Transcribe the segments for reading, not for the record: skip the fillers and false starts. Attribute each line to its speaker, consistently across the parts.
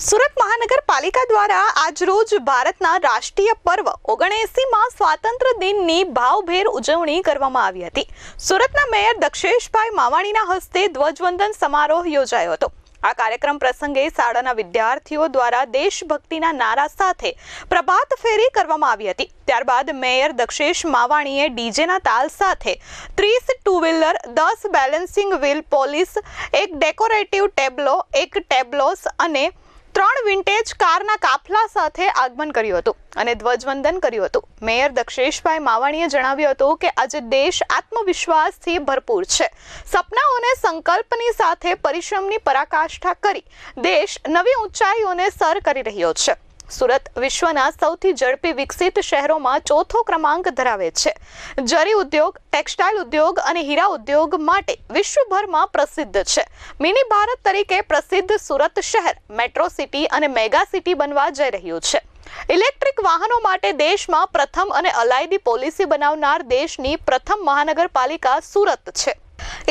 Speaker 1: સુરત મહાનગરપાલિકા દ્વારા આજરોજ ભારતના રાષ્ટ્રીય પર્વ 79માં સ્વાતંત્ર્ય દિનની ભાવભેર ઉજવણી કરવામાં આવી હતી। સુરતના મેયર દક્ષેશભાઈ માવાણીના હસ્તે ધ્વજવંદન સમારોહ યોજાયો હતો। આ કાર્યક્રમ પ્રસંગે શાળાના વિદ્યાર્થીઓ દ્વારા દેશભક્તિના નારા સાથે પ્રભાત ફેરી કરવામાં આવી હતી। ત્યારબાદ મેયર દક્ષેશ માવાણીએ ડીજેના તાલ સાથે 30 two wheeler, 10 balancing wheel police, એક ડેકોરેટિવ ટેબ્લો, એક ટેબ્લોસ અને 3 વિન્ટેજ કારના કાફલા સાથે આગમન કર્યું હતું અને ધ્વજવંદન કર્યું હતું। મેયર દક્ષેશભાઈ માવાણીએ જણાવ્યું હતું કે આજે દેશ આત્મવિશ્વાસથી ભરપૂર છે। સપનાઓને સંકલ્પની સાથે પરિશ્રમની પરાકાષ્ઠા કરી દેશ નવી ઊંચાઈઓને સર કરી રહ્યો છે। સુરત વિશ્વના સૌથી ઝડપી વિકસિત શહેરોમાં ચોથો ક્રમાંક ધરાવે છે। જરી ઉદ્યોગ, ટેક્સટાઇલ ઉદ્યોગ અને હીરા ઉદ્યોગ માટે વિશ્વભરમાં પ્રસિદ્ધ છે। મિની ભારત તરીકે પ્રસિદ્ધ સુરત શહેર મેટ્રો સિટી અને મેગા સિટી બનવા જઈ રહ્યું છે। ઇલેક્ટ્રિક વાહનો માટે દેશમાં પ્રથમ અને અલાયદી પોલિસી બનાવનાર દેશની પ્રથમ મહાનગરપાલિકા સુરત છે।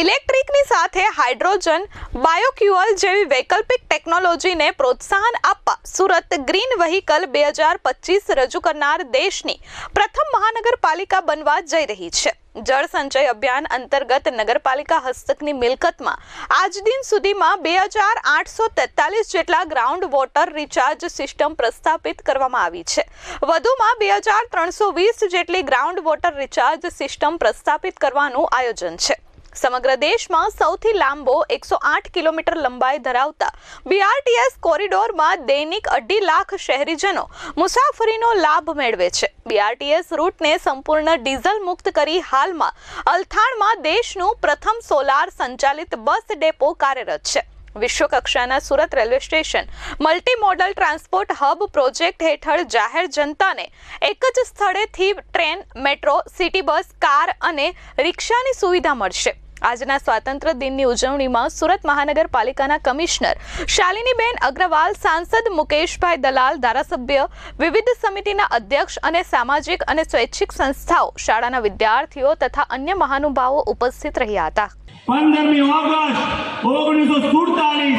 Speaker 1: ઇલેક્ટ્રિકની સાથે હાઇડ્રોજન, બાયોફ્યુઅલ જેવી વૈકલ્પિક ટેકનોલોજીને પ્રોત્સાહન આપવા સુરત ગ્રીન વ્હીકલ 2025 રજૂ કરનાર દેશની પ્રથમ મહાનગરપાલિકા બનવા જઈ રહી છે। જળ સંચય અભિયાન અંતર્ગત નગરપાલિકા હસ્તકની મિલકતમાં આજ દિન સુધીમાં 2843 જેટલા ગ્રાઉન્ડ વોટર રિચાર્જ સિસ્ટમ પ્રસ્થાપિત કરવામાં આવી છે। વધુમાં 2320 જેટલી ગ્રાઉન્ડ વોટર રિચાર્જ સિસ્ટમ પ્રસ્થાપિત કરવાનું આયોજન છે। સમગ્ર દેશમાં સૌથી લાંબો 108 કિલોમીટર લંબાઈ ધરાવતા BRTS કોરિડોરમાં દૈનિક 2.5 લાખ શહેરીજનો મુસાફરીનો લાભ મેળવે છે। BRTS રૂટને સંપૂર્ણ ડીઝલ મુક્ત કરી હાલમાં અલથાણમાં દેશનું પ્રથમ સોલાર સંચાલિત બસ ડેપો કાર્યરત છે। વિશ્વકક્ષાના Surat railway station multi modal transport hub project હેઠળ જાહેર જનતાને એક જ સ્થળેથી train, metro, city bus, car અને રિક્ષાની સુવિધા મળશે। આજના સ્વાતંત્ર્ય દિનની ઉજવણીમાં સુરત મહાનગરપાલિકાના કમિશનર શાલિનીબેન અગ્રવાલ, સાંસદ મુકેશભાઈ દલાલ, ધારાસભ્ય, વિવિધ સમિતિના અધ્યક્ષ અને સામાજિક અને સ્વૈચ્છિક સંસ્થાઓ, શાળાના વિદ્યાર્થીઓ તથા અન્ય મહાનુભાવો ઉપસ્થિત રહ્યા હતા।
Speaker 2: 15મી ઓગસ્ટ 1947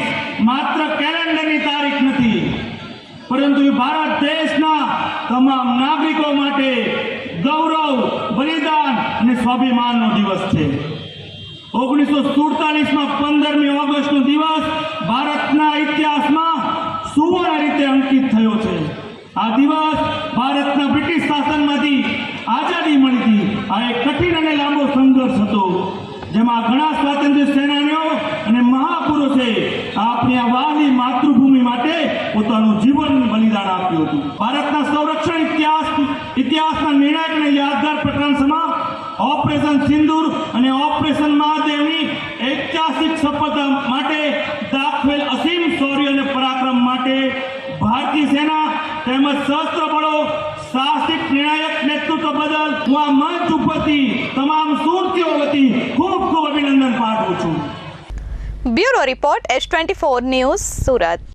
Speaker 2: માત્ર કેલેન્ડરની તારીખ નથી, પરંતુ ભારત દેશના તમામ નાગરિકો માટે ગૌરવ, બલિદાન અને સ્વાભિમાનનો દિવસ છે। 1947માં 15મી ઓગસ્ટનો દિવસ ભારતના ઇતિહાસમાં સુવર્ણ રીતે અંકિત થયો છે। આ દિવસ ભારતના બ્રિટિશ શાસનમાંથી આઝાદી મળી હતી। આ એક કઠિન અને લાંબો સંઘર્ષ હતો, જેમાં ઘણા સ્વાતંત્ર્ય સેનાનીઓ અને મહાપુરુષે આપણી આ વહાલી માતૃભૂમિ માટે પોતાનું જીવન બલિદાન આપ્યું હતું। ભારતના સંરક્ષણ ઇતિહાસના નિર્ણાયક અને યાદગાર પ્રકરણમાં ઓપરેશન સિંદૂર અને ઓપરેશન મહાદેવની ઐતિહાસિક સફળતા માટે દાખવેલ અસીમ શૌર્ય અને પરાક્રમ માટે ભારતીય સેના તેમજ સશસ્ત્ર બળો સાહસિક નિર્ણાયક નેતૃત્વ બદલ હું આ મંચ ઉપરથી તમામ સુરતીઓ વતી ખૂબ ખૂબ અભિનંદન પાઠવું છું।
Speaker 1: Bureau report S24 news, Surat.